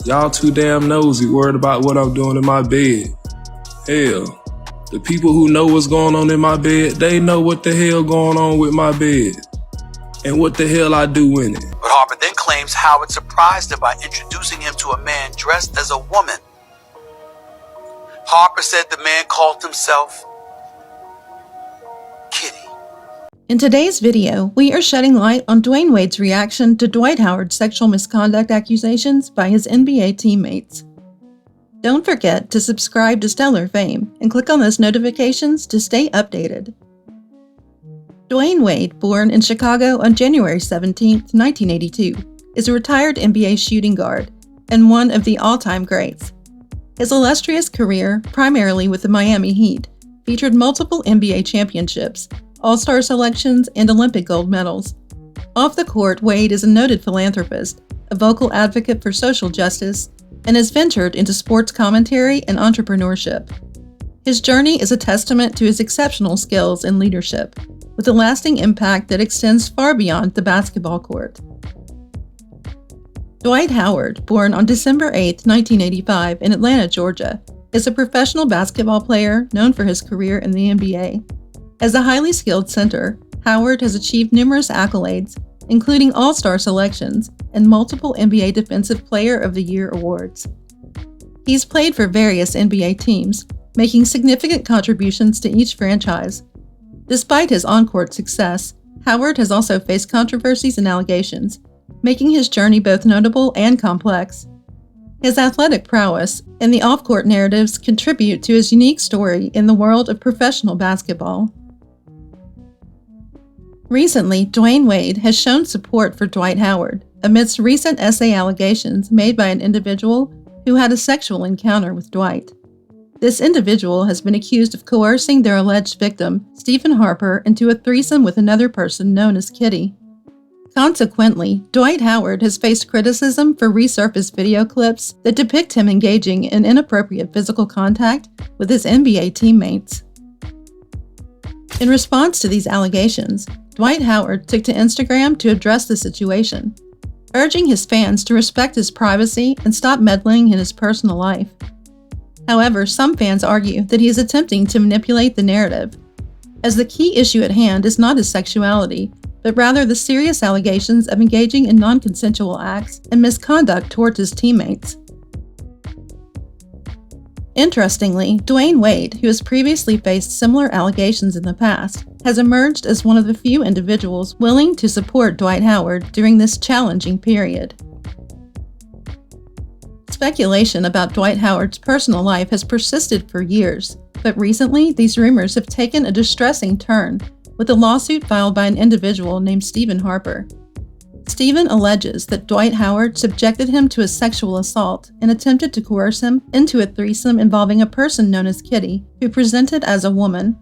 Y'all too damn nosy, worried about what I'm doing in my bed. Hell, the people who know what's going on in my bed, they know what the hell going on with my bed and what the hell I do in it. But Harper then claims Howard surprised him by introducing him to a man dressed as a woman. Harper said the man called himself Kitty. In today's video, we are shedding light on Dwayne Wade's reaction to Dwight Howard's sexual misconduct accusations by his NBA teammates. Don't forget to subscribe to Stellar Fame and click on those notifications to stay updated. Dwayne Wade, born in Chicago on January 17, 1982, is a retired NBA shooting guard and one of the all-time greats. His illustrious career, primarily with the Miami Heat, featured multiple NBA championships, All-Star selections, and Olympic gold medals. Off the court, Wade is a noted philanthropist, a vocal advocate for social justice, and has ventured into sports commentary and entrepreneurship. His journey is a testament to his exceptional skills and leadership, with a lasting impact that extends far beyond the basketball court. Dwight Howard, born on December 8, 1985 in Atlanta, Georgia, is a professional basketball player known for his career in the NBA. As a highly skilled center, Howard has achieved numerous accolades, including All-Star selections and multiple NBA Defensive Player of the Year awards. He's played for various NBA teams, making significant contributions to each franchise. Despite his on-court success, Howard has also faced controversies and allegations, making his journey both notable and complex. His athletic prowess and the off-court narratives contribute to his unique story in the world of professional basketball. Recently, Dwayne Wade has shown support for Dwight Howard amidst recent essay allegations made by an individual who had a sexual encounter with Dwight. This individual has been accused of coercing their alleged victim, Stephen Harper, into a threesome with another person known as Kitty. Consequently, Dwight Howard has faced criticism for resurfaced video clips that depict him engaging in inappropriate physical contact with his NBA teammates. In response to these allegations, Dwight Howard took to Instagram to address the situation, urging his fans to respect his privacy and stop meddling in his personal life. However, some fans argue that he is attempting to manipulate the narrative, as the key issue at hand is not his sexuality, but rather the serious allegations of engaging in non-consensual acts and misconduct towards his teammates. Interestingly, Dwayne Wade, who has previously faced similar allegations in the past, has emerged as one of the few individuals willing to support Dwight Howard during this challenging period. Speculation about Dwight Howard's personal life has persisted for years, but recently these rumors have taken a distressing turn, with a lawsuit filed by an individual named Stephen Harper. Stephen alleges that Dwight Howard subjected him to a sexual assault and attempted to coerce him into a threesome involving a person known as Kitty, who presented as a woman.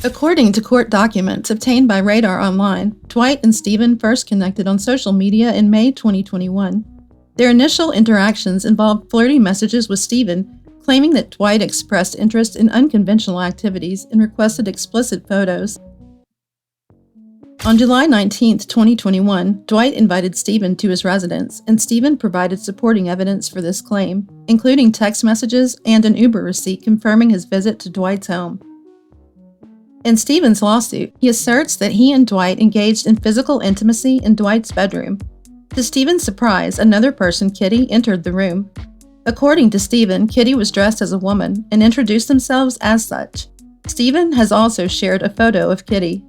According to court documents obtained by Radar Online, Dwight and Stephen first connected on social media in May 2021. Their initial interactions involved flirty messages with Stephen, claiming that Dwight expressed interest in unconventional activities and requested explicit photos. On July 19, 2021, Dwight invited Stephen to his residence, and Stephen provided supporting evidence for this claim, including text messages and an Uber receipt confirming his visit to Dwight's home. In Stephen's lawsuit, he asserts that he and Dwight engaged in physical intimacy in Dwight's bedroom. To Stephen's surprise, another person, Kitty, entered the room. According to Stephen, Kitty was dressed as a woman and introduced themselves as such. Stephen has also shared a photo of Kitty.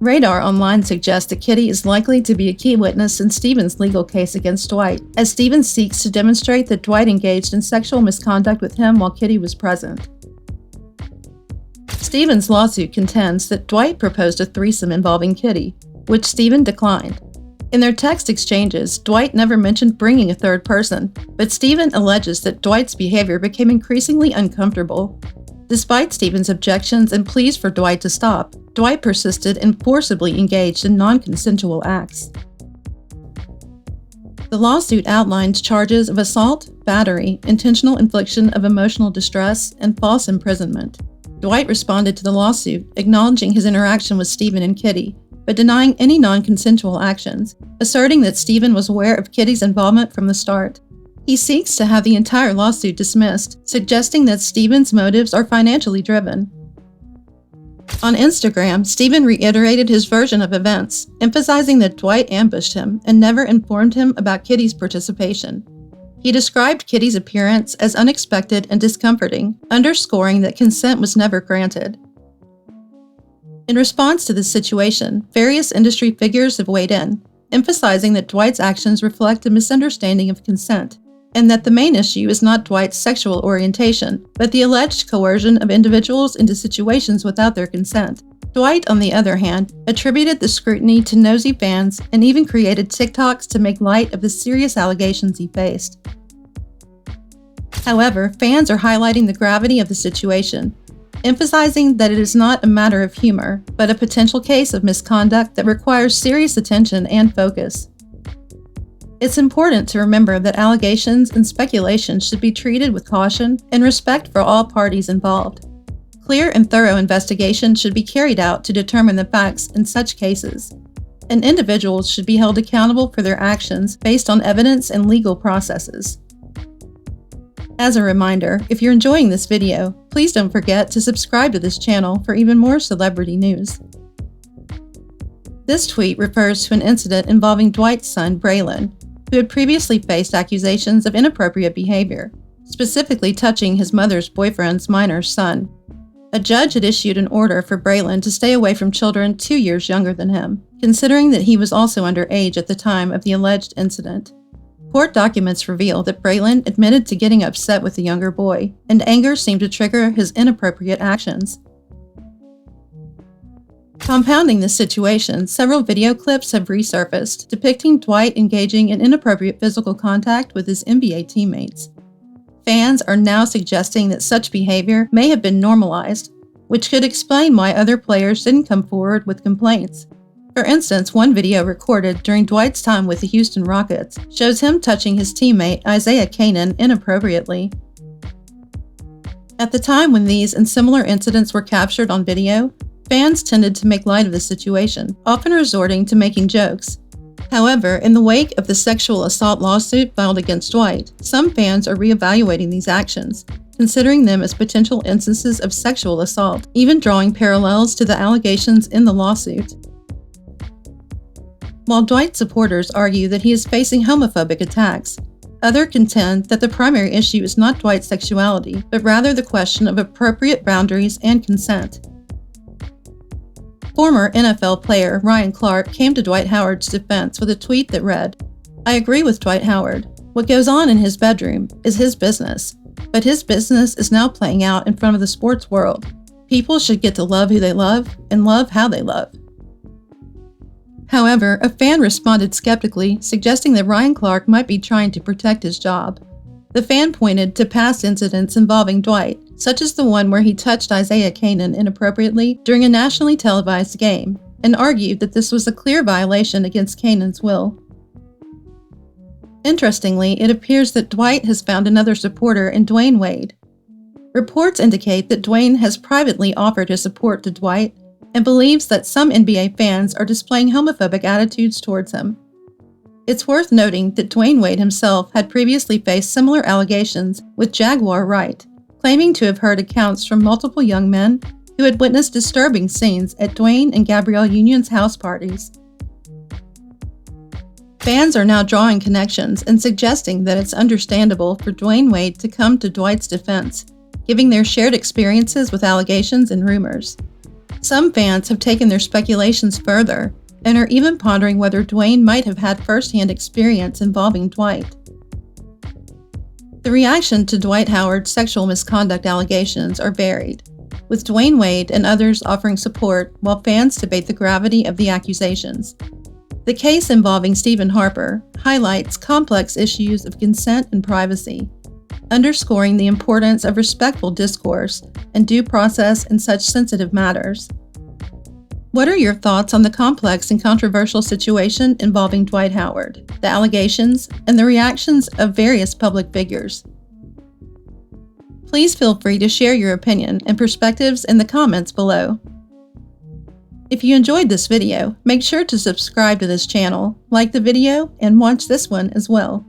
Radar Online suggests that Kitty is likely to be a key witness in Stephen's legal case against Dwight, as Stephen seeks to demonstrate that Dwight engaged in sexual misconduct with him while Kitty was present. Stephen's lawsuit contends that Dwight proposed a threesome involving Kitty, which Stephen declined. In their text exchanges, Dwight never mentioned bringing a third person, but Stephen alleges that Dwight's behavior became increasingly uncomfortable. Despite Stephen's objections and pleas for Dwight to stop, Dwight persisted and forcibly engaged in non-consensual acts. The lawsuit outlines charges of assault, battery, intentional infliction of emotional distress, and false imprisonment. Dwight responded to the lawsuit, acknowledging his interaction with Stephen and Kitty, but denying any non-consensual actions, asserting that Stephen was aware of Kitty's involvement from the start. He seeks to have the entire lawsuit dismissed, suggesting that Stephen's motives are financially driven. On Instagram, Stephen reiterated his version of events, emphasizing that Dwight ambushed him and never informed him about Kitty's participation. He described Kitty's appearance as unexpected and discomforting, underscoring that consent was never granted. In response to this situation, various industry figures have weighed in, emphasizing that Dwight's actions reflect a misunderstanding of consent, and that the main issue is not Dwight's sexual orientation, but the alleged coercion of individuals into situations without their consent. Dwight, on the other hand, attributed the scrutiny to nosy fans and even created TikToks to make light of the serious allegations he faced. However, fans are highlighting the gravity of the situation, emphasizing that it is not a matter of humor, but a potential case of misconduct that requires serious attention and focus. It's important to remember that allegations and speculation should be treated with caution and respect for all parties involved. Clear and thorough investigation should be carried out to determine the facts in such cases, and individuals should be held accountable for their actions based on evidence and legal processes. As a reminder, if you're enjoying this video, please don't forget to subscribe to this channel for even more celebrity news. This tweet refers to an incident involving Dwight's son, Braylon, who had previously faced accusations of inappropriate behavior, specifically touching his mother's boyfriend's minor son. A judge had issued an order for Braylon to stay away from children 2 years younger than him, considering that he was also underage at the time of the alleged incident. Court documents reveal that Braylon admitted to getting upset with the younger boy, and anger seemed to trigger his inappropriate actions. Compounding this situation, several video clips have resurfaced depicting Dwight engaging in inappropriate physical contact with his NBA teammates. Fans are now suggesting that such behavior may have been normalized, which could explain why other players didn't come forward with complaints. For instance, one video recorded during Dwight's time with the Houston Rockets shows him touching his teammate Isaiah Canaan inappropriately. At the time when these and similar incidents were captured on video, fans tended to make light of the situation, often resorting to making jokes. However, in the wake of the sexual assault lawsuit filed against Dwight, some fans are reevaluating these actions, considering them as potential instances of sexual assault, even drawing parallels to the allegations in the lawsuit. While Dwight supporters argue that he is facing homophobic attacks, others contend that the primary issue is not Dwight's sexuality, but rather the question of appropriate boundaries and consent. Former NFL player Ryan Clark came to Dwight Howard's defense with a tweet that read, "I agree with Dwight Howard. What goes on in his bedroom is his business, but his business is now playing out in front of the sports world. People should get to love who they love and love how they love." However, a fan responded skeptically, suggesting that Ryan Clark might be trying to protect his job. The fan pointed to past incidents involving Dwight, such as the one where he touched Isaiah Canaan inappropriately during a nationally televised game, and argued that this was a clear violation against Canaan's will. Interestingly, it appears that Dwight has found another supporter in Dwayne Wade. Reports indicate that Dwayne has privately offered his support to Dwight and believes that some NBA fans are displaying homophobic attitudes towards him. It's worth noting that Dwayne Wade himself had previously faced similar allegations with Jaguar Wright, claiming to have heard accounts from multiple young men who had witnessed disturbing scenes at Dwayne and Gabrielle Union's house parties. Fans are now drawing connections and suggesting that it's understandable for Dwayne Wade to come to Dwight's defense, giving their shared experiences with allegations and rumors. Some fans have taken their speculations further and are even pondering whether Dwayne might have had first-hand experience involving Dwight. The reaction to Dwight Howard's sexual misconduct allegations are varied, with Dwayne Wade and others offering support while fans debate the gravity of the accusations. The case involving Stephen Harper highlights complex issues of consent and privacy, underscoring the importance of respectful discourse and due process in such sensitive matters. What are your thoughts on the complex and controversial situation involving Dwight Howard, the allegations, and the reactions of various public figures? Please feel free to share your opinion and perspectives in the comments below. If you enjoyed this video, make sure to subscribe to this channel, like the video, and watch this one as well.